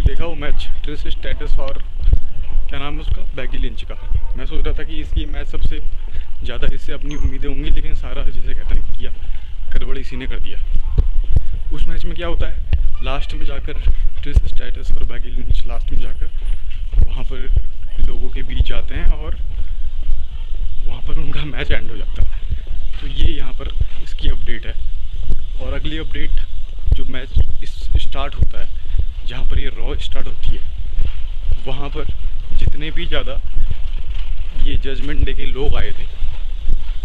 देखा वो match tris stratus और क्या नाम है उसका, बैगी लिंच का। मैं सोच रहा था कि इसकी मैच सबसे ज़्यादा इससे अपनी उम्मीदें होंगी, लेकिन सारा जैसे कहते हैं किया गड़बड़ इसी ने कर दिया। उस मैच में क्या होता है, लास्ट में जाकर ट्रिस स्ट्रैटस और बैगी लिंच लास्ट में जाकर वहाँ पर लोगों के बीच जाते हैं और वहाँ पर उनका मैच एंड हो जाता है। तो ये यहाँ पर इसकी अपडेट है। और अगली अपडेट जो मैच स्टार्ट होता है, जहाँ पर ये रॉ स्टार्ट होती है, वहाँ पर जितने भी ज़्यादा ये जजमेंट डे के लोग आए थे,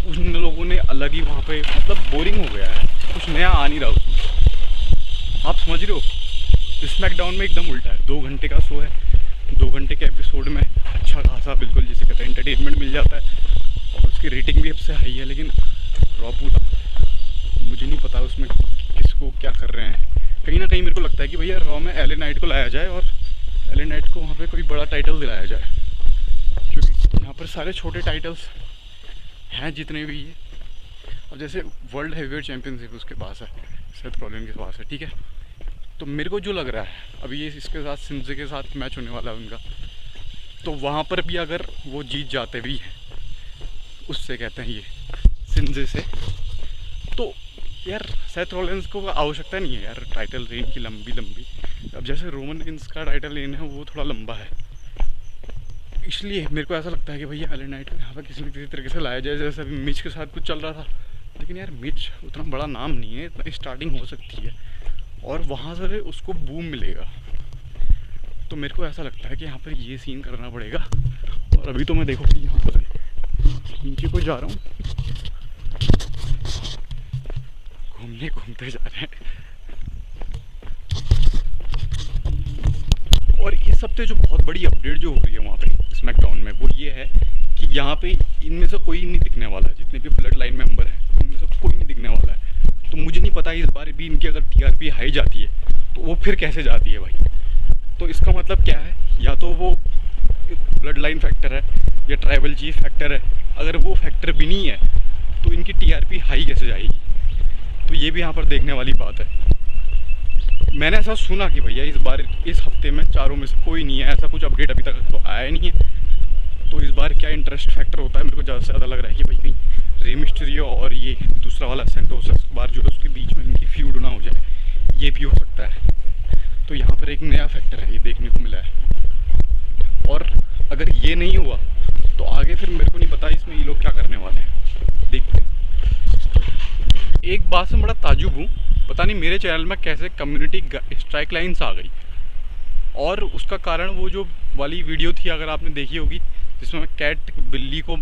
उन लोगों ने अलग ही वहाँ पे मतलब बोरिंग हो गया है, कुछ नया आ नहीं रहा उसमें। आप समझ रहे हो, स्मैकडाउन में एकदम उल्टा है। 2 घंटे का शो है, 2 घंटे के एपिसोड में अच्छा खासा बिल्कुल जिसे कहते हैं एंटरटेनमेंट मिल जाता है और उसकी रेटिंग भी सबसे हाई है। लेकिन रॉ पूरा मुझे नहीं पता उसमें किसको क्या कर रहे हैं। कहीं ना कहीं मेरे को लगता है कि भैया रॉ में एले नाइट को लाया जाए और एले नाइट को वहाँ पे कोई बड़ा टाइटल दिलाया जाए, क्योंकि यहाँ पर सारे छोटे टाइटल्स हैं जितने भी ये। अब जैसे वर्ल्ड हेवीवेट चैम्पियनशिप उसके पास है, सेथ रॉलिन्स के पास है, ठीक है। तो मेरे को जो लग रहा है अभी ये इसके साथ सिंजे के साथ मैच होने वाला है उनका, तो वहाँ पर भी अगर वो जीत जाते भी हैं उससे कहते हैं ये सिंजे से, तो यार सेथ रॉलिन्स को आवश्यकता नहीं है यार टाइटल रेन की लंबी। अब जैसे रोमन रेंस का टाइटल रेन है वो थोड़ा लंबा है, इसलिए मेरे को ऐसा लगता है कि भैया एले नाइट को यहाँ पर किसी न किसी तरीके से लाया जाए। जैसे अभी मिच के साथ कुछ चल रहा था, लेकिन यार मिच उतना बड़ा नाम नहीं है, इतना स्टार्टिंग हो सकती है और वहाँ से उसको बूम मिलेगा। तो मेरे को ऐसा लगता है कि यहाँ पर ये सीन करना पड़ेगा। और अभी तो मैं देखो कि यहाँ पर नीचे को जा रहा हूँ, घूमते जा रहे हैं। और इस हफ्ते जो बहुत बड़ी अपडेट जो हो रही है वहाँ पे स्मैकडाउन में, वो ये है कि यहाँ पे इनमें से कोई नहीं दिखने वाला है, जितने भी ब्लड लाइन मेंबर हैं उनमें से कोई नहीं दिखने वाला है। तो मुझे नहीं पता इस बार भी इनकी अगर टीआरपी हाई जाती है तो वो फिर कैसे जाती है भाई। तो इसका मतलब क्या है, या तो वो ब्लड लाइन फैक्टर है या ट्राइबल चीफ फैक्टर है। अगर वो फैक्टर भी नहीं है तो इनकी टीआरपी हाई कैसे जाएगी, तो ये भी यहाँ पर देखने वाली बात है। मैंने ऐसा सुना कि भैया इस बार इस हफ्ते में चारों में से कोई नहीं है, ऐसा कुछ अपडेट अभी तक तो आया नहीं है। तो इस बार क्या इंटरेस्ट फैक्टर होता है, मेरे को ज़्यादा से ज़्यादा लग रहा है कि भाई कहीं रे मिस्टीरियो और ये दूसरा वाला सेंटोस इस बार जो है उसके बीच में इनकी फ्यूड ना हो जाए, ये भी हो सकता है। तो यहाँ पर एक नया फैक्टर है, ये देखने को मिला है। और अगर ये नहीं हुआ तो आगे फिर मेरे को नहीं पता इसमें ये लोग क्या करने वाले हैं, देखते हैं। एक बात से बड़ा ताजुब हूँ, पता नहीं मेरे चैनल में कैसे कम्युनिटी स्ट्राइक लाइन्स आ गई। और उसका कारण वो जो वाली वीडियो थी, अगर आपने देखी होगी, जिसमें मैं कैट बिल्ली को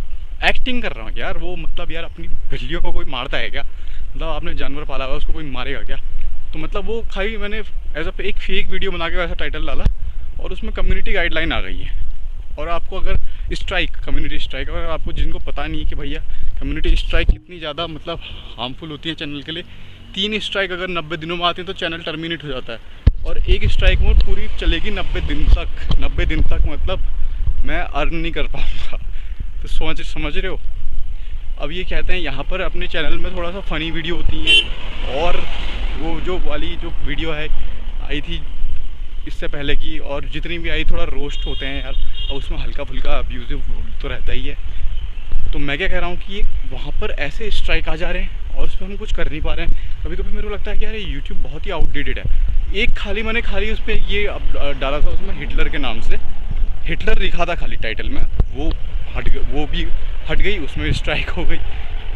एक्टिंग कर रहा हूँ। यार वो मतलब यार अपनी बिल्लियों को कोई मारता है क्या, मतलब आपने जानवर पाला हुआ उसको कोई मारेगा क्या। तो मतलब वो खाली मैंने एज अ एक फेक वीडियो बना के वैसा टाइटल डाला और उसमें कम्युनिटी गाइडलाइन आ गई है। और आपको अगर स्ट्राइक, कम्युनिटी स्ट्राइक, अगर आपको जिनको पता नहीं है कि भैया कम्युनिटी स्ट्राइक कितनी ज़्यादा मतलब हार्मफुल होती है चैनल के लिए, 3 स्ट्राइक अगर 90 दिनों में आती है तो चैनल टर्मिनेट हो जाता है। और एक स्ट्राइक मोड पूरी चलेगी 90 दिन तक। 90 दिन तक मतलब मैं अर्न नहीं कर पाऊँगा। तो समझ रहे हो। अब ये कहते हैं यहाँ पर अपने चैनल में थोड़ा सा फ़नी वीडियो होती हैं, और वो जो वाली जो वीडियो है आई थी इससे पहले की, और जितनी भी आई थोड़ा रोस्ट होते हैं यार, और उसमें हल्का फुल्का अब्यूजिव तो रहता ही है। तो मैं क्या कह रहा हूँ कि वहाँ पर ऐसे स्ट्राइक आ जा रहे हैं और उस पर हम कुछ कर नहीं पा रहे हैं। कभी कभी मेरे को लगता है कि यार यूट्यूब बहुत ही आउटडेटेड है। एक मैंने उस पर ये डाला था, उसमें हिटलर के नाम से हिटलर लिखा था खाली टाइटल में, वो भी हट गई, उसमें स्ट्राइक हो गई।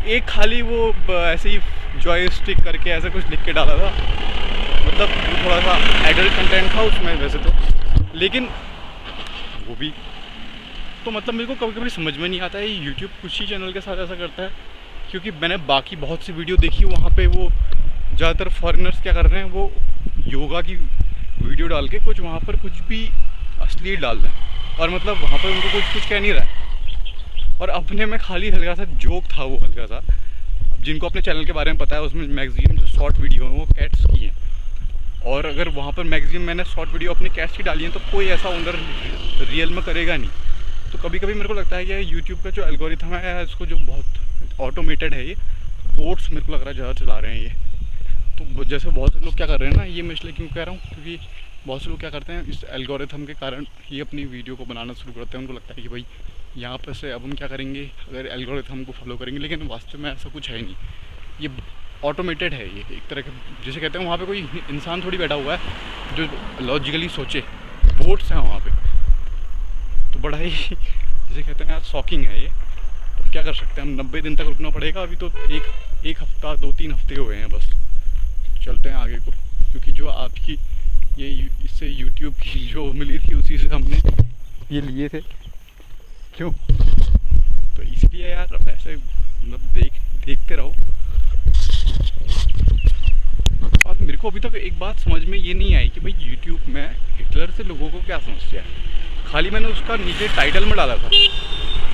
एक खाली वो ऐसे ही जॉयस्टिक करके ऐसा कुछ लिख के डाला था, मतलब थोड़ा सा एडल्ट कंटेंट था उसमें वैसे तो, लेकिन वो भी तो मतलब मेरे को कभी कभी समझ में नहीं आता है यूट्यूब कुछ ही चैनल के साथ ऐसा करता है। क्योंकि मैंने बाकी बहुत सी वीडियो देखी, वहाँ पे वो ज़्यादातर फॉरेनर्स क्या कर रहे हैं, वो योगा की वीडियो डाल के कुछ वहाँ पर कुछ भी अश्लील डाल रहे हैं, और मतलब वहाँ पर उनको कुछ कह नहीं रहा है। और अपने में खाली हल्का सा जोक था वो, हल्का सा। जिनको अपने चैनल के बारे में पता है, उसमें मैक्सिमम जो शॉर्ट वीडियो हैं वो कैट्स की हैं। और अगर वहाँ पर मैक्सिमम मैंने शॉर्ट वीडियो अपने कैट्स की डाली हैं तो कोई ऐसा ओनर रियल में करेगा नहीं। तो कभी कभी मेरे को लगता है कि यूट्यूब का जो एल्गोरिथम है इसको जो बहुत ऑटोमेटेड है, ये बोट्स मेरे को लग रहा है ज़्यादा चला रहे हैं ये। तो जैसे बहुत से लोग क्या कर रहे हैं ना, ये मैं इसलिए क्यों कह रहा हूँ क्योंकि बहुत से लोग क्या करते हैं, इस एल्गोरिथम के कारण ही अपनी वीडियो को बनाना शुरू करते हैं। उनको लगता है कि भाई यहाँ पर से अब हम क्या करेंगे, अगर एल्गोरिथम को फॉलो करेंगे, लेकिन वास्तव में ऐसा कुछ है नहीं। ये ऑटोमेटेड है, ये एक तरह के जैसे कहते हैं वहाँ पे कोई इंसान थोड़ी बैठा हुआ है जो लॉजिकली सोचे, बोट्स हैं वहाँ पे। तो बड़ा ही जैसे कहते हैं यार शॉकिंग है ये। अब क्या कर सकते हैं हम, 90 दिन तक रुकना पड़ेगा। अभी तो एक हफ्ता 2-3 हफ्ते हुए हैं बस, चलते हैं आगे को। क्योंकि जो आपकी ये इससे यूट्यूब की जो मिली थी उसी से हमने ये लिए थे, क्यों? तो इसलिए यार अब ऐसे मतलब देखते रहो। और मेरे को अभी तक एक बात समझ में ये नहीं आई कि भाई यूट्यूब में हिटलर से लोगों को क्या समस्या है। खाली मैंने उसका नीचे टाइटल में डाला था,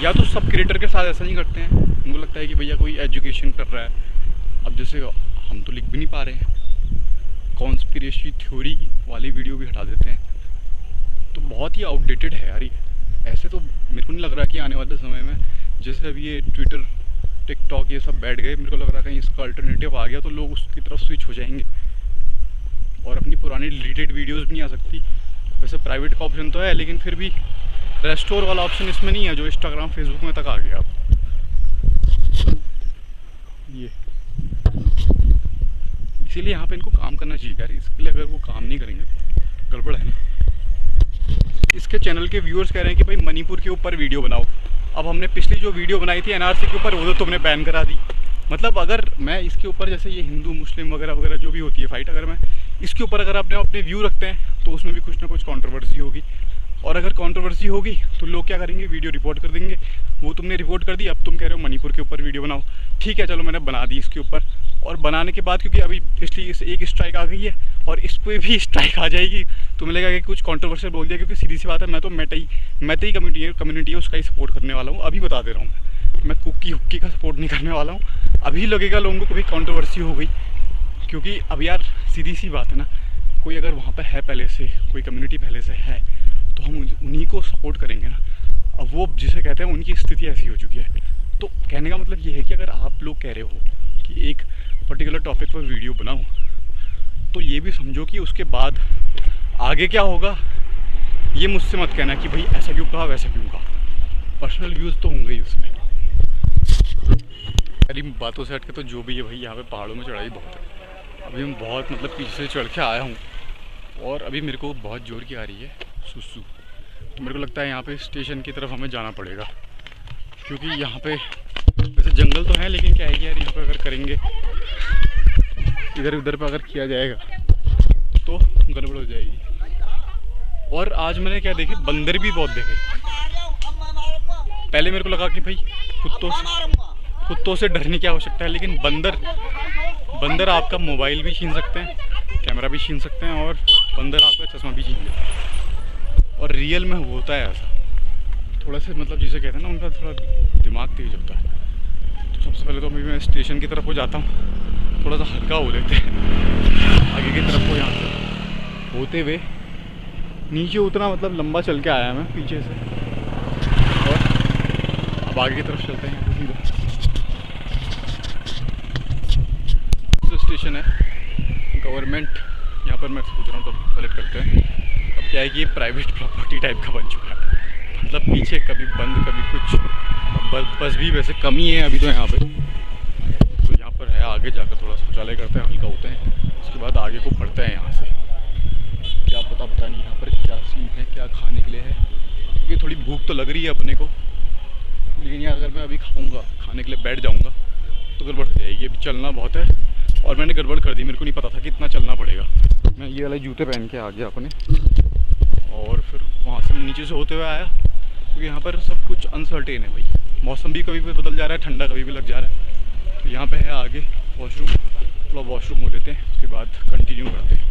या तो सब क्रिएटर के साथ ऐसा नहीं करते हैं, उनको लगता है कि भैया कोई एजुकेशन कर रहा है। अब जैसे हम तो लिख भी नहीं पा रहे हैं, कॉन्स्पिरेसी थ्योरी वाली वीडियो भी हटा देते हैं, तो बहुत ही आउटडेटेड है यार ये। ऐसे तो मेरे को नहीं लग रहा कि आने वाले समय में जैसे अभी ये ट्विटर टिकटॉक ये सब बैठ गए, मेरे को लग रहा है कहीं इसका अल्टरनेटिव आ गया तो लोग उसकी तरफ स्विच हो जाएंगे और अपनी पुरानी डिलीटेड वीडियोस भी नहीं आ सकती। वैसे प्राइवेट का ऑप्शन तो है, लेकिन फिर भी रेस्टोर वाला ऑप्शन इसमें नहीं है जो इंस्टाग्राम फेसबुक में तक आ गया अब। ये इसीलिए यहाँ पे इनको काम करना चाहिए यार। इसके लिए अगर वो काम नहीं करेंगे तो गड़बड़ है ना। इसके चैनल के व्यूअर्स कह रहे हैं कि भाई मणिपुर के ऊपर वीडियो बनाओ। अब हमने पिछली जो वीडियो बनाई थी एनआरसी के ऊपर, वो तो तुमने बैन करा दी। मतलब अगर मैं इसके ऊपर जैसे ये हिंदू मुस्लिम वगैरह वगैरह जो भी होती है फाइट, अगर मैं इसके ऊपर अगर अपने व्यू रखते हैं तो उसमें भी कुछ ना कुछ कंट्रोवर्सी होगी। और अगर कंट्रोवर्सी होगी तो लोग क्या करेंगे, वीडियो रिपोर्ट कर देंगे। वो तुमने रिपोर्ट कर दी, अब तुम कह रहे हो मणिपुर के ऊपर वीडियो बनाओ। ठीक है चलो मैंने बना दी इसके ऊपर, और बनाने के बाद क्योंकि अभी पिछली इस एक स्ट्राइक आ गई है और इस पर भी स्ट्राइक आ जाएगी तो मिलेगा कि कुछ कंट्रोवर्शियल बोल दिया। क्योंकि सीधी सी बात है, मैं तो मैतेई कम्युनिटी है उसका ही सपोर्ट करने वाला हूँ। अभी बता दे रहा हूँ, मैं कुक्की का सपोर्ट नहीं करने वाला हूँ। अभी लगेगा लोगों को कभी कंट्रोवर्सी हो गई, क्योंकि अब यार सीधी सी बात है ना, कोई अगर वहाँ पर है पहले से, कोई कम्युनिटी पहले से है तो हम उन्हीं को सपोर्ट करेंगे ना। अब वो जिसे कहते हैं उनकी स्थिति ऐसी हो चुकी है। तो कहने का मतलब ये है कि अगर आप लोग कह रहे हो कि एक पर्टिकुलर टॉपिक पर वीडियो बनाओ, तो ये भी समझो कि उसके बाद आगे क्या होगा ये मुझसे मत कहना कि भाई ऐसा क्यों कहा वैसा क्यों कहा। पर्सनल व्यूज़ तो होंगे ही उसमें। मेरी बातों से हटके तो जो भी है भाई, यहाँ पे पहाड़ों में चढ़ाई बहुत है। अभी मैं बहुत मतलब पीछे से चढ़ के आया हूँ और अभी मेरे को बहुत जोर की आ रही है सुसु। तो मेरे को लगता है यहाँ पे स्टेशन की तरफ हमें जाना पड़ेगा, क्योंकि यहाँ पे वैसे जंगल तो है, लेकिन क्या है कि यार यहाँ पे अगर करेंगे, इधर उधर पे अगर किया जाएगा तो गड़बड़ हो जाएगी। और आज मैंने क्या देखे, बंदर भी बहुत देखे। पहले मेरे को लगा कि भाई कुत्तों से डरने की आवश्यकता है, लेकिन बंदर आपका मोबाइल भी छीन सकते हैं, कैमरा भी छीन सकते हैं, और बंदर आपका चश्मा भी छीन लेते हैं। और रियल में होता है ऐसा, थोड़ा सा मतलब जिसे कहते हैं ना, उनका थोड़ा दिमाग तेज होता है। तो सबसे पहले तो अभी मैं स्टेशन की तरफ को जाता हूँ, थोड़ा सा हल्का हो लेते हैं, आगे की तरफ को यहाँ से होते हुए नीचे उतना मतलब लंबा चल के आया मैं पीछे से, और अब आगे की तरफ चलते हैं। जो स्टेशन है गवर्नमेंट, यहाँ पर मैं सोच रहा हूँ तो कलेक्ट करते हैं। अब क्या है कि ये प्राइवेट प्रॉपर्टी टाइप का बन चुका है, मतलब पीछे कभी बंद कभी कुछ। बस भी वैसे कम ही है अभी तो यहाँ पे, तो यहाँ पर है। आगे जाकर थोड़ा शौचालय करते हैं, हल्का होते हैं, उसके बाद आगे को बढ़ते हैं। यहाँ से क्या पता नहीं यहाँ पर क्या सीन है, क्या खाने के लिए है, क्योंकि थोड़ी भूख तो लग रही है अपने को। लेकिन यार अगर मैं अभी खाऊंगा, खाने के लिए बैठ जाऊंगा तो गड़बड़ हो जाएगी। अभी चलना बहुत है और मैंने गड़बड़ कर दी, मेरे को नहीं पता था कि इतना चलना पड़ेगा। मैं ये वाले जूते पहन के आ गया अपने, और फिर वहाँ से नीचे से होते हुए आया, क्योंकि यहाँ पर सब कुछ अनसर्टेन है भाई। मौसम भी कभी भी बदल जा रहा है, ठंडा कभी भी लग जा रहा है। तो यहाँ पे है आगे वॉशरूम, थोड़ा वॉशरूम हो लेते हैं, उसके बाद कंटिन्यू करते हैं।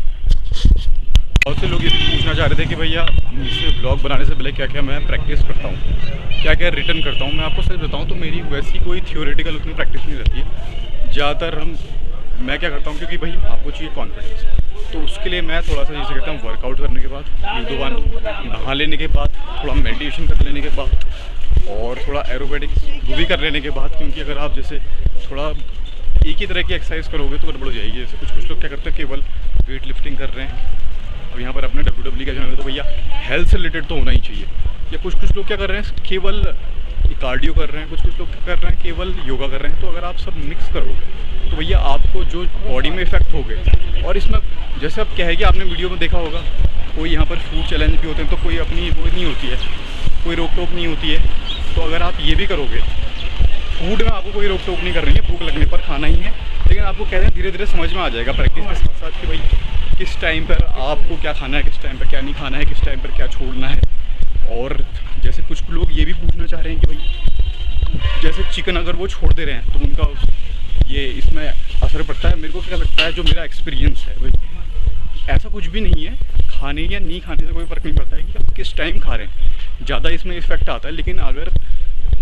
बहुत से लोग ये भी पूछना चाह रहे थे कि भैया हम इससे ब्लॉग बनाने से पहले क्या क्या मैं प्रैक्टिस करता हूँ, क्या क्या रिटर्न करता हूँ। मैं आपको सच बताऊँ तो मेरी वैसी कोई थियोरेटिकल उतनी प्रैक्टिस नहीं रहती है। ज़्यादातर मैं क्या करता हूँ, क्योंकि भाई आपको चाहिए कॉन्फिडेंस, तो उसके लिए मैं थोड़ा सा जैसे कहता हूँ वर्कआउट करने के बाद, 1-2 बार नहा लेने के बाद, थोड़ा मेडिटेशन कर लेने के बाद, और थोड़ा एरोबेटिक्स भी कर लेने के बाद। क्योंकि अगर आप जैसे थोड़ा एक ही तरह की एक्सरसाइज करोगे तो गड़बड़ हो जाएगी। जैसे कुछ लोग क्या करते हैं, केवल वेट लिफ्टिंग कर रहे हैं, अब यहाँ पर अपने WWE का चैनल है तो भैया हेल्थ से रिलेटेड तो होना ही चाहिए। या कुछ लोग क्या कर रहे हैं, केवल कार्डियो कर रहे हैं, कुछ लोग क्या कर रहे हैं, केवल योगा कर रहे हैं। तो अगर आप सब मिक्स करोगे तो भैया आपको जो बॉडी में इफेक्ट हो गए। और इसमें जैसे अब क्या है कि आपने वीडियो में देखा होगा, कोई यहाँ पर फूड चैलेंज भी होते हैं तो कोई अपनी वो नहीं होती है, कोई रोक टोक नहीं होती है। तो अगर आप ये भी करोगे, फूड में आपको कोई रोक टोक नहीं कर रही है, भूख लगने पर खाना ही है। लेकिन आपको कहते हैं धीरे धीरे समझ में आ जाएगा प्रैक्टिस के साथ साथ कि भाई किस टाइम पर आपको क्या खाना है, किस टाइम पर क्या नहीं खाना है, किस टाइम पर क्या छोड़ना है। और जैसे कुछ लोग ये भी पूछना चाह रहे हैं कि भाई जैसे चिकन अगर वो छोड़ दे रहे हैं तो उनका ये इसमें असर पड़ता है। मेरे को क्या लगता है, जो मेरा एक्सपीरियंस है भाई, ऐसा कुछ भी नहीं है। खाने या नहीं खाने से कोई फ़र्क नहीं पड़ता है कि आप किस टाइम खा रहे हैं, ज़्यादा इसमें इफेक्ट आता है। लेकिन अगर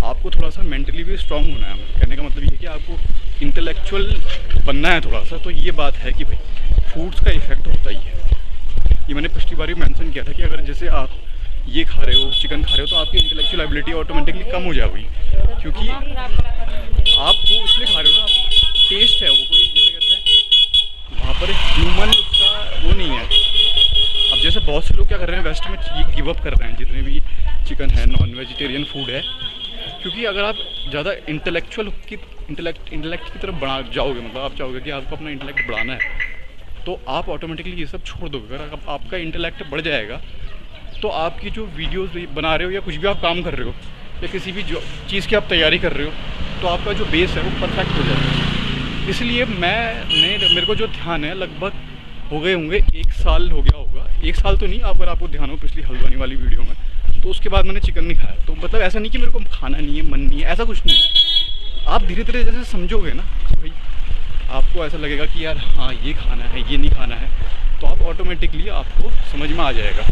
आपको थोड़ा सा मेंटली भी स्ट्रांग होना है, कहने का मतलब ये है कि आपको इंटेलेक्चुअल बनना है थोड़ा सा, तो ये बात है कि भाई फूड्स का इफेक्ट होता ही है। ये मैंने पिछली बार भी मेंशन किया था कि अगर जैसे आप ये खा रहे हो, चिकन खा रहे हो, तो आपकी इंटेलेक्चुअल एबिलिटी ऑटोमेटिकली कम हो जाएगी, क्योंकि आप वो इसलिए खा रहे हो ना, आप टेस्ट है वो, कोई जैसे कहते हैं वहाँ पर ह्यूमन उसका वो नहीं है। अब जैसे बहुत से लोग क्या कर रहे हैं, वेस्ट में ये गिव अप कर रहे हैं जितने भी चिकन है, नॉन वेजिटेरियन फूड है, क्योंकि अगर आप ज़्यादा इंटेलेक्ट की तरफ बढ़ा जाओगे, मतलब आप चाहोगे कि आपको अपना इंटेलेक्ट बढ़ाना है, तो आप ऑटोमेटिकली ये सब छोड़ दोगे। अगर आपका इंटेलेक्ट बढ़ जाएगा तो आपकी जो वीडियोस बना रहे हो या कुछ भी आप काम कर रहे हो या किसी भी जो चीज़ की आप तैयारी कर रहे हो, तो आपका जो बेस है वो परफेक्ट हो जाएगा। इसलिए मेरे को जो ध्यान है, लगभग हो गए होंगे 1 साल हो गया होगा, 1 साल तो नहीं, अगर आपको ध्यान हो पिछली हल्द्वानी वाली वीडियो में, तो उसके बाद मैंने चिकन नहीं खाया। तो मतलब ऐसा नहीं कि मेरे को खाना नहीं है, मन नहीं है, ऐसा कुछ नहीं। आप धीरे धीरे जैसे समझोगे ना भाई, आपको ऐसा लगेगा कि यार हाँ ये खाना है, ये नहीं खाना है, तो आप ऑटोमेटिकली आपको समझ में आ जाएगा।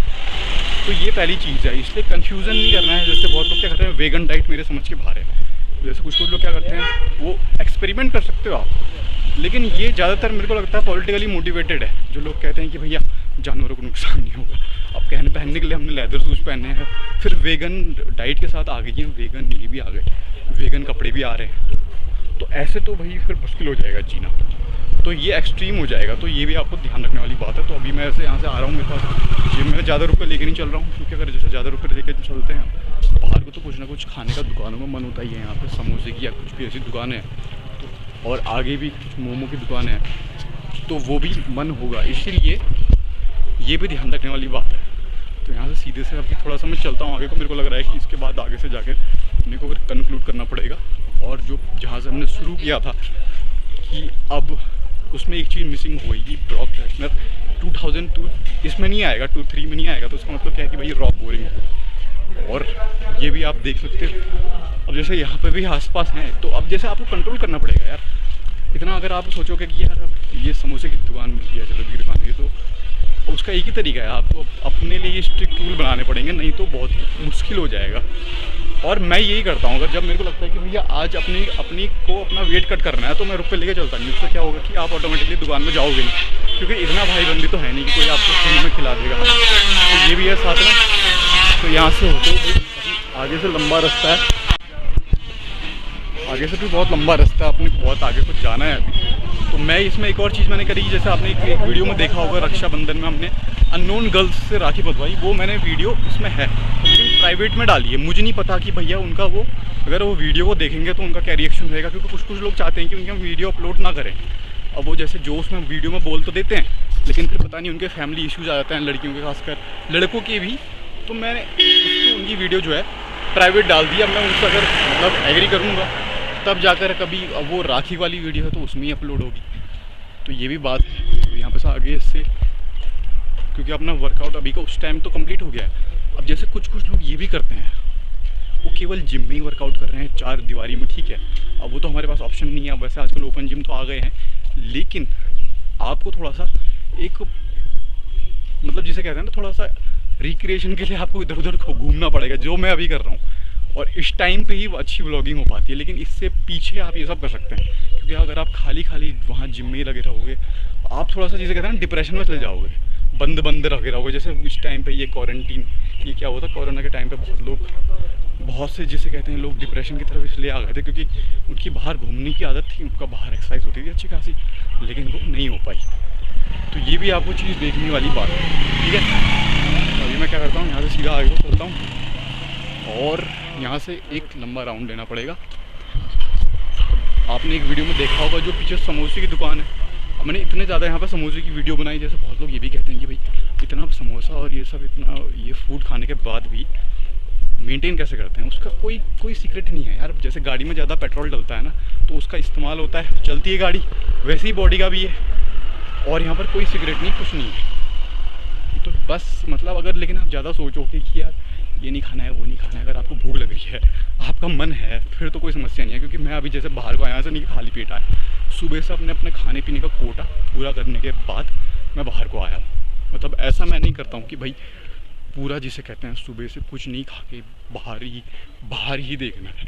तो ये पहली चीज़ है, इसलिए कन्फ्यूज़न नहीं करना है। जैसे बहुत लोग क्या करते हैं, वेगन डाइट मेरे समझ के बाहर है। जैसे कुछ लोग क्या करते हैं, वो एक्सपेरिमेंट कर सकते हो आप, लेकिन ये ज़्यादातर मेरे को लगता है पॉलिटिकली मोटिवेटेड है। जो लोग कहते हैं कि भैया जानवरों को नुकसान नहीं होगा, अब पहनने के लिए हमने लेदर शूज़ पहने हैं, फिर वेगन डाइट के साथ आ गई हैं, वेगन ये भी आ गए, वेगन कपड़े भी आ रहे हैं। तो ऐसे तो भाई फिर मुश्किल हो जाएगा जीना, तो ये एक्सट्रीम हो जाएगा। तो ये भी आपको ध्यान रखने वाली बात है। तो अभी मैं ऐसे यहाँ से आ रहा हूँ, मेरे पास जिम में ज़्यादा रुपये लेके नहीं चल रहा हूँ, क्योंकि अगर जैसे ज़्यादा रुपये लेके चलते हैं बाहर को, तो कुछ ना कुछ खाने का दुकानों में मन होता ही है। यहाँ पे समोसे की या कुछ भी ऐसी दुकानें हैं, तो और आगे भी कुछ मोमो की दुकान है, तो वो भी मन होगा। इसीलिए ये भी ध्यान रखने वाली बात है। तो यहाँ से सीधे से अभी थोड़ा सा मैं चलता हूँ आगे को। मेरे को लग रहा है कि इसके बाद आगे से जाकर अपने को कंक्लूड करना पड़ेगा। और जो जहाँ से हमने शुरू किया था कि अब उसमें एक चीज़ मिसिंग होगी, ब्रॉक लेसनर 2002 इसमें नहीं आएगा, 23 में नहीं आएगा। तो उसका मतलब क्या है कि भाई रॉक बोरिंग हो। और ये भी आप देख सकते हो, अब जैसे यहाँ पे भी आसपास हैं, तो अब जैसे आपको कंट्रोल करना पड़ेगा यार इतना। अगर आप सोचोगे कि यार ये समोसे की दुकान मिलती है, जलेबी की दुकान है, तो उसका एक ही तरीका है, आपको अपने लिए स्ट्रिक्ट रूल बनाने पड़ेंगे, नहीं तो बहुत मुश्किल हो जाएगा। और मैं यही करता हूँ, अगर जब मेरे को लगता है कि भैया आज अपना वेट कट करना है, तो मैं रुपये लेके चलता नहीं। उससे क्या होगा कि आप ऑटोमेटिकली दुकान में जाओगे नहीं, क्योंकि इतना भाई बंदी तो है नहीं कि कोई आपको फ्री में खिला देगा। तो ये भी है साथ में। तो यहाँ से होते आगे से लंबा रास्ता है, आगे से भी बहुत लंबा रास्ता है, अपने बहुत आगे कुछ जाना है अभी। तो मैं इसमें एक और चीज़ मैंने करी, जैसे आपने एक वीडियो में देखा होगा, रक्षाबंधन में हमने अननोन गर्ल्स से राखी बंधवाई। वो मैंने वीडियो इसमें है, लेकिन प्राइवेट में डाली है। मुझे नहीं पता कि भैया उनका वो अगर वो वीडियो को देखेंगे तो उनका क्या रिएक्शन रहेगा, क्योंकि कुछ लोग चाहते हैं कि उनकी हम वीडियो अपलोड ना करें। अब वो जैसे जो उसमें वीडियो में बोल तो देते हैं, लेकिन फिर पता नहीं उनके फैमिली इश्यूज आ जाते हैं, लड़कियों के खासकर, लड़कों के भी। तो मैंने उनकी वीडियो जो है प्राइवेट डाल दी। अब मैं उनसे अगर मतलब एग्री करूँगा तब जाकर कभी वो राखी वाली वीडियो है तो उसमें ही अपलोड होगी। तो ये भी बात है। तो यहाँ पे से आगे इससे, क्योंकि अपना वर्कआउट अभी का उस टाइम तो कंप्लीट हो गया है। अब जैसे कुछ लोग ये भी करते हैं, वो केवल जिम में ही वर्कआउट कर रहे हैं, 4 दीवारी में, ठीक है। अब वो तो हमारे पास ऑप्शन नहीं है। वैसे आजकल ओपन जिम तो आ गए हैं, लेकिन आपको थोड़ा सा एक मतलब जिसे कहते हैं ना, थोड़ा सा रिक्रिएशन के लिए आपको इधर उधर घूमना पड़ेगा, जो मैं अभी कर रहा हूँ। और इस टाइम पे ही अच्छी व्लॉगिंग हो पाती है, लेकिन इससे पीछे आप ये सब कर सकते हैं। क्योंकि अगर आप खाली वहाँ जिम में ही लगे रहोगे, आप थोड़ा सा जिसे कहते हैं ना डिप्रेशन में चले जाओगे, बंद लगे रहोगे। जैसे इस टाइम पे ये क्वारंटीन, ये क्या हुआ था कोरोना के टाइम पे, बहुत से जिसे कहते हैं लोग डिप्रेशन की तरफ इसलिए आ गए थे क्योंकि उनकी बाहर घूमने की आदत थी, उनका बाहर एक्सरसाइज होती थी अच्छी खासी, लेकिन वो नहीं हो पाई। तो ये भी आपको चीज़ देखने वाली बात है, ठीक है। तो अभी मैं क्या करता हूँ, यहाँ से सीधा आगे को चलता हूँ और यहाँ से एक लंबा राउंड लेना पड़ेगा। आपने एक वीडियो में देखा होगा जो पीछे समोसे की दुकान है, मैंने इतने ज़्यादा यहाँ पर समोसे की वीडियो बनाई, जैसे बहुत लोग ये भी कहते हैं कि भाई इतना समोसा और ये सब इतना ये फूड खाने के बाद भी मेंटेन कैसे करते हैं। उसका कोई सीक्रेट नहीं है यार। जैसे गाड़ी में ज़्यादा पेट्रोल डलता है ना, तो उसका इस्तेमाल होता है, चलती है गाड़ी, वैसे ही बॉडी का भी है। और यहाँ पर कोई सीक्रेट नहीं, कुछ नहीं है। तो बस मतलब अगर लेकिन आप ज़्यादा सोचोगे कि यार ये नहीं खाना है, वो नहीं खाना है, अगर आपको भूख लग रही है, आपका मन है, फिर तो कोई समस्या नहीं है। क्योंकि मैं अभी जैसे बाहर को आया, ऐसा नहीं कि खाली पेट आया, सुबह से अपने खाने पीने का कोटा पूरा करने के बाद मैं बाहर को आया हूँ। मतलब ऐसा मैं नहीं करता हूँ कि भाई पूरा जिसे कहते हैं सुबह से कुछ नहीं खा के बाहर ही देखना है,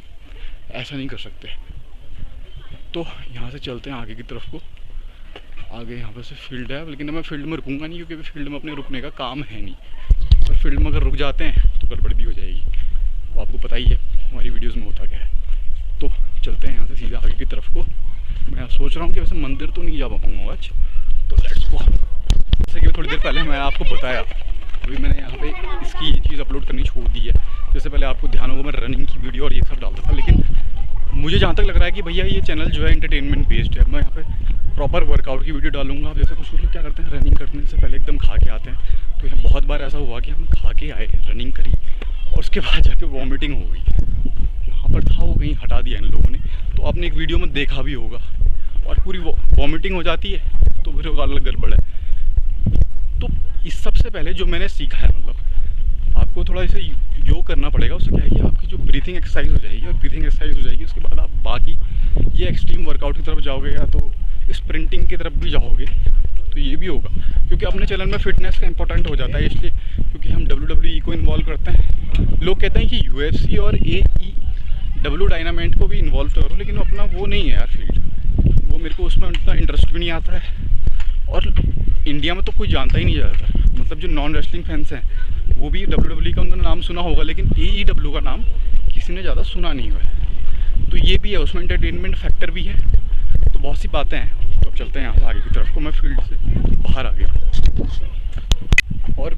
ऐसा नहीं कर सकते। तो यहाँ से चलते हैं आगे की तरफ को। आगे यहाँ पर से फील्ड है, लेकिन मैं फील्ड में रुकूंगा नहीं, क्योंकि फील्ड में अपने रुकने का काम है नहीं। और फील्ड में अगर रुक जाते हैं तो गड़बड़ भी हो जाएगी, वो आपको पता ही है हमारी वीडियोज़ में होता क्या है। तो चलते हैं यहाँ से सीधा आगे की तरफ को। मैं सोच रहा हूँ कि वैसे मंदिर तो नहीं जा पाऊँगा आज, तो लेट्स गो। जैसे कि थोड़ी देर पहले मैंने आपको बताया, अभी मैंने यहाँ पे इसकी ये चीज़ अपलोड करनी छोड़ दी है। जैसे पहले आपको ध्यान होगा मैं रनिंग की वीडियो और ये सब डालता था, लेकिन मुझे जहाँ तक लग रहा है कि भैया ये चैनल जो है एंटरटेनमेंट बेस्ड है। मैं यहाँ पे प्रॉपर वर्कआउट की वीडियो डालूंगा। अब जैसे कुछ लोग क्या करते हैं, रनिंग करने से पहले एकदम खा के आते हैं। तो यहाँ बहुत बार ऐसा हुआ कि हम खा के आए, रनिंग करी और उसके बाद जाके वॉमिटिंग हो गई। वहाँ पर था वो कहीं हटा दिया इन लोगों ने, तो आपने एक वीडियो में देखा भी होगा, और पूरी वॉमिटिंग हो जाती है तो फिर अलग गड़बड़ है। तो इस सबसे पहले जो मैंने सीखा है, मतलब आपको थोड़ा इसे योग करना पड़ेगा। उससे क्या है कि आपकी जो ब्रीथिंग एक्सरसाइज हो जाएगी, और ब्रीथिंग एक्सरसाइज हो जाएगी उसके बाद आप बाकी ये एक्सट्रीम वर्कआउट की तरफ जाओगे या तो स्प्रिंटिंग की तरफ भी जाओगे, तो ये भी होगा। क्योंकि अपने चैनल में फिटनेस का इंपॉर्टेंट हो जाता है, इसलिए क्योंकि हम WWE को इन्वॉल्व करते हैं। लोग कहते हैं कि UFC और AEW डायनामाइट को भी इन्वॉल्व करो, लेकिन अपना वो नहीं है यार फील्ड, वो मेरे को उसमें उतना इंटरेस्ट भी नहीं आता है। और इंडिया में तो कोई जानता ही नहीं ज़्यादातर, मतलब जो नॉन रेसलिंग फैंस हैं वो भी WWE का उन्होंने नाम सुना होगा, लेकिन AEW का नाम किसी ने ज़्यादा सुना नहीं हुआ है। तो ये भी है, उसमें एंटरटेनमेंट फैक्टर भी है, तो बहुत सी बातें हैं। तो अब चलते हैं यहाँ से आगे की तरफ को। मैं फील्ड से बाहर आ गया। और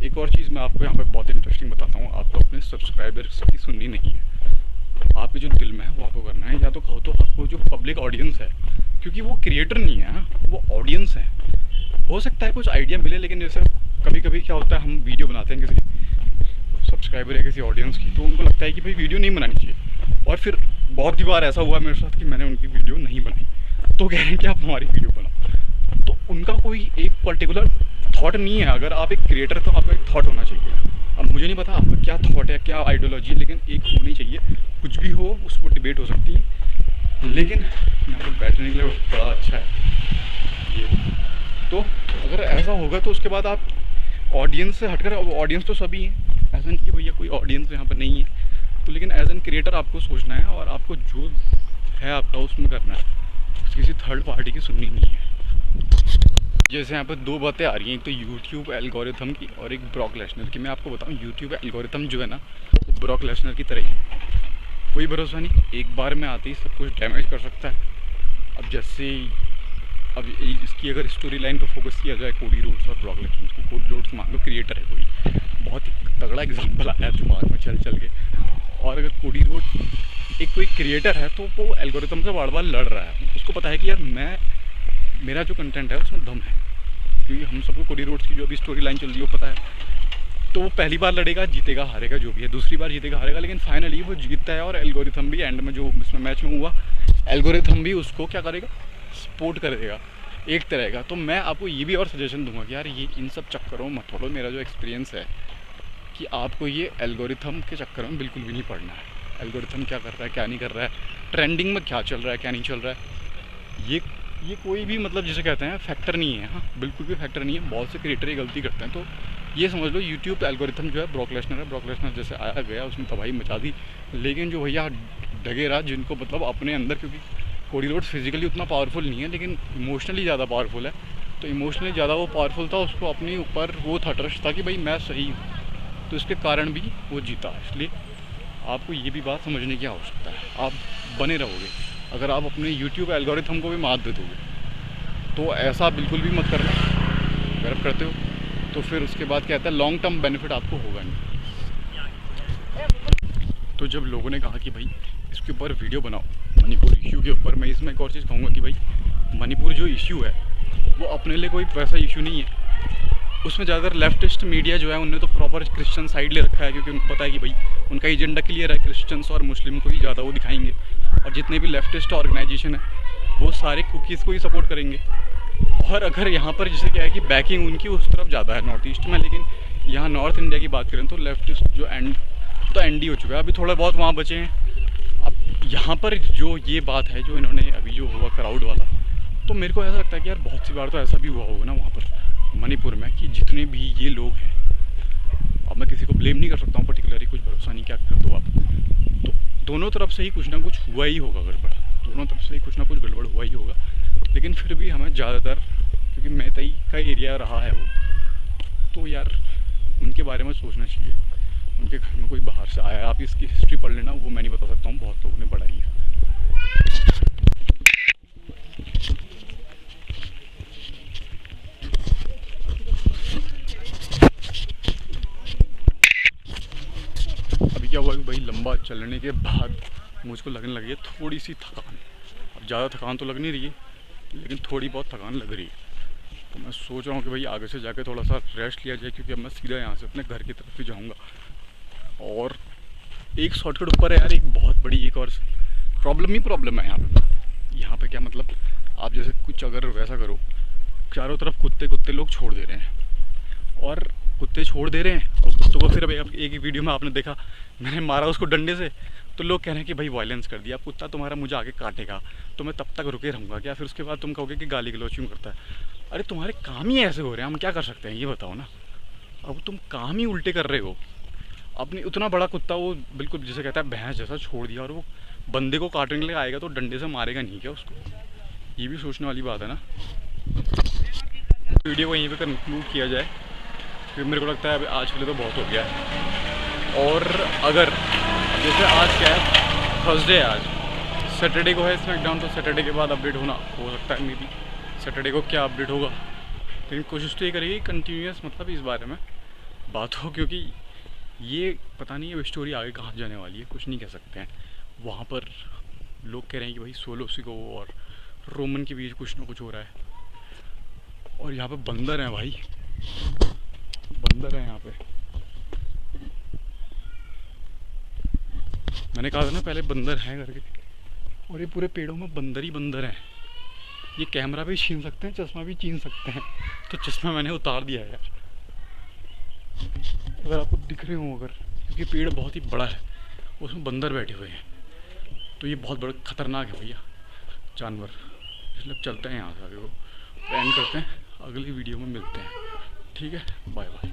एक और चीज़ मैं आपको यहाँ पे बहुत इंटरेस्टिंग बताता हूँ। आपको अपने सब्सक्राइबर्स की सुननी नहीं है, आपके जो दिल में है वो आपको करना है, या तो कहो तो आपको जो पब्लिक ऑडियंस है, क्योंकि वो क्रिएटर नहीं है, वो ऑडियंस है। हो सकता है कुछ आइडिया मिले, लेकिन जैसे कभी कभी क्या होता है, हम वीडियो बनाते हैं किसी सब्सक्राइबर या किसी ऑडियंस की, तो उनको लगता है कि भाई वीडियो नहीं बनानी चाहिए। और फिर बहुत ही बार ऐसा हुआ मेरे साथ कि मैंने उनकी वीडियो नहीं बनाई, तो कह रहे हैं कि आप हमारी वीडियो बनाओ। तो उनका कोई एक पर्टिकुलर थॉट नहीं है। अगर आप एक क्रिएटर तो आपका एक थॉट होना चाहिए। अब मुझे नहीं पता आपका क्या थॉट है, क्या आइडियोलॉजी है, लेकिन एक होनी चाहिए। कुछ भी हो उस पर डिबेट हो सकती है, लेकिन यहाँ पर बैठने के लिए बड़ा अच्छा है ये। तो अगर ऐसा होगा तो उसके बाद आप ऑडियंस से हटकर, ऑडियंस तो सभी हैं, ऐसा नहीं कि भैया कोई ऑडियंस यहाँ पर नहीं है, तो लेकिन एज एन क्रिएटर आपको सोचना है और आपको जो है आपका उसमें करना है, किसी थर्ड पार्टी की सुननी नहीं है। जैसे यहाँ पर दो बातें आ रही हैं, एक तो यूट्यूब एल्गोरिथम की और एक ब्रॉक लेसनर की। मैं आपको बताऊँ, यूट्यूब एल्गोरिथम जो है ना, वो ब्रॉक लेसनर की तरह है, कोई भरोसा नहीं, एक बार में आते ही सब कुछ डैमेज कर सकता है। अब जैसे अब इसकी अगर स्टोरी लाइन पर फोकस किया जाए, कोडी रोड्स और ब्रॉक लेसनर की। कोडी रोड्स मान लो क्रिएटर है कोई, बहुत ही तगड़ा एग्जाम्पल आया दिमाग में चल के। और अगर कोडी रोड एक कोई क्रिएटर है तो वो एल्गोरिथम से बार बार लड़ रहा है, उसको पता है कि यार मेरा जो कंटेंट है उसमें दम है, क्योंकि हम सबको कोडी रोड्स की जो अभी स्टोरी लाइन चल रही है वो पता है। तो वो पहली बार लड़ेगा, जीतेगा हारेगा जो भी है, दूसरी बार जीतेगा हारेगा, लेकिन फाइनली वो जीतता है। और एल्गोरिथम भी एंड में जो इसमें मैच में हुआ, एल्गोरिथम भी उसको क्या करेगा, सपोर्ट करेगा एक तरह का। तो मैं आपको ये भी और सजेशन दूंगा कि यार ये इन सब चक्करों मत पड़ो। मेरा जो एक्सपीरियंस है कि आपको ये एल्गोरिथम के चक्कर में बिल्कुल भी नहीं पड़ना है। एल्गोरिथम क्या कर रहा है, क्या नहीं कर रहा है, ट्रेंडिंग में क्या चल रहा है, क्या नहीं चल रहा है, ये कोई भी मतलब जिसे कहते हैं फैक्टर नहीं है। हाँ, बिल्कुल भी फैक्टर नहीं है। बहुत से क्रिएटर ये गलती करते हैं। तो ये समझ लो यूट्यूब एल्गोरिथम जो है ब्रॉक लेसनर है। ब्रॉक लेसनर जैसे आया गया उसने तबाही मचा दी, लेकिन जो भैया डगे रहा, जिनको मतलब अपने अंदर, क्योंकि कोडी रोड्स फिजिकली उतना पावरफुल नहीं है लेकिन इमोशनली ज़्यादा पावरफुल है, तो इमोशनली ज़्यादा वो पावरफुल था, उसको अपने ऊपर वो था, ट्रस्ट था कि भाई मैं सही हूँ, तो इसके कारण भी वो जीता। इसलिए आपको ये भी बात समझने की आवश्यकता है। आप बने रहोगे अगर आप अपने यूट्यूब एल्गोरिथम को भी मात दे दोगे तो ऐसा बिल्कुल भी मत करना। अगर आप करते हो तो फिर उसके बाद क्या कहता है, लॉन्ग टर्म बेनिफिट आपको होगा नहीं। तो जब लोगों ने कहा कि भाई इसके ऊपर वीडियो बनाओ मणिपुर इशू के ऊपर, मैं इसमें एक और चीज़ कहूँगा कि भाई मणिपुर जो इशू है वो अपने लिए कोई वैसा इशू नहीं है। उसमें ज़्यादातर लेफ्टिस्ट मीडिया जो है उनने तो प्रॉपर क्रिश्चियन साइड ले रखा है, क्योंकि उनको पता है कि भाई उनका एजेंडा क्लियर है, क्रिश्चियंस और मुस्लिम को ही ज़्यादा वो दिखाएंगे। और जितने भी लेफ्टिस्ट ऑर्गेनाइजेशन है वो सारे कुकीज़ को ही सपोर्ट करेंगे। और अगर यहाँ पर जैसे क्या है कि बैकिंग उनकी उस तरफ ज़्यादा है नॉर्थ ईस्ट में, लेकिन यहाँ नॉर्थ इंडिया की बात करें तो लेफ्टिस्ट जो एंडी हो चुका है, अभी थोड़ा बहुत वहाँ बचे हैं। अब यहाँ पर जो ये बात है जो इन्होंने अभी जो हुआ क्राउड वाला, तो मेरे को ऐसा लगता है कि यार बहुत सी बार तो ऐसा भी हुआ होगा ना वहाँ पर मणिपुर में कि जितने भी ये लोग हैं, अब मैं किसी को ब्लेम नहीं कर सकता हूँ पर्टिकुलरली, कुछ भरोसा नहीं क्या कर दो आप, तो दोनों तरफ से ही कुछ ना कुछ हुआ ही होगा गड़बड़, दोनों तरफ से ही कुछ ना कुछ गड़बड़ हुआ ही होगा। लेकिन फिर भी हमें ज़्यादातर, क्योंकि मैतई का एरिया रहा है वो, तो यार उनके बारे में सोचना चाहिए। उनके घर में कोई बाहर से आया है, आप इसकी हिस्ट्री पढ़ लेना, वो मैं नहीं बता सकता हूँ, बहुत लोगों ने पढ़ाई है। अभी क्या हुआ कि भाई लंबा चलने के बाद मुझको लगने लगी है थोड़ी सी थकान। अब ज़्यादा थकान तो लग नहीं रही है, लेकिन थोड़ी बहुत थकान लग रही है। तो मैं सोच रहा हूँ कि भाई आगे से जाके थोड़ा सा रेस्ट लिया जाए, क्योंकि अब मैं सीधा यहाँ से अपने घर की तरफ ही जाऊँगा। और एक शॉर्टकट ऊपर है यार, एक बहुत बड़ी एक और प्रॉब्लम है यहाँ पे क्या मतलब, आप जैसे कुछ अगर वैसा करो, चारों तरफ कुत्ते लोग छोड़ दे रहे हैं, और कुत्ते छोड़ दे रहे हैं और कुत्तों को फिर अब एक ही वीडियो में आपने देखा मैंने मारा उसको डंडे से, तो लोग कह रहे हैं कि भाई वायलेंस कर दिया, कुत्ता तुम्हारा मुझे आगे काटेगा तो मैं तब तक रुके रहूँगा क्या, फिर उसके बाद तुम कहोगे कि गाली गलौज क्यों करता है। अरे तुम्हारे काम ही ऐसे हो रहे हैं, हम क्या कर सकते हैं ये बताओ ना। अब तुम काम ही उल्टे कर रहे हो। अपनी उतना बड़ा कुत्ता वो बिल्कुल जैसे कहता है भैंस जैसा छोड़ दिया, और वो बंदे को काटने के लिए आएगा तो डंडे से मारेगा नहीं क्या उसको, ये भी सोचने वाली बात है ना। वीडियो को यहीं पे कंक्लूड किया जाए, क्योंकि मेरे को लगता है अभी आज के लिए तो बहुत हो गया है। और अगर जैसे आज क्या है, थर्सडे है, आज सैटरडे को है स्मैकडाउन, तो सैटरडे के बाद अपडेट होना हो सकता है, मे बी सैटरडे को क्या अपडेट होगा, लेकिन कोशिश तो ये करेगी कंटिन्यूस मतलब इस बारे में बात हो, क्योंकि ये पता नहीं है स्टोरी आगे कहाँ जाने वाली है, कुछ नहीं कह सकते हैं। वहाँ पर लोग कह रहे हैं कि भाई सोलोसिको और रोमन के बीच कुछ ना कुछ हो रहा है, और यहाँ पे बंदर हैं भाई, बंदर हैं यहाँ पे। मैंने कहा था ना पहले बंदर हैं करके, और ये पूरे पेड़ों में बंदर ही बंदर हैं। ये कैमरा भी छीन सकते हैं, चश्मा भी छीन सकते हैं, तो चश्मा मैंने उतार दिया है यार, अगर आपको दिख रहे हो अगर, क्योंकि पेड़ बहुत ही बड़ा है, उसमें बंदर बैठे हुए हैं, तो ये बहुत बड़ा खतरनाक है भैया जानवर। इसलिए चलते हैं यहाँ से आगे को, एंड करते हैं, अगली वीडियो में मिलते हैं, ठीक है, बाय बाय।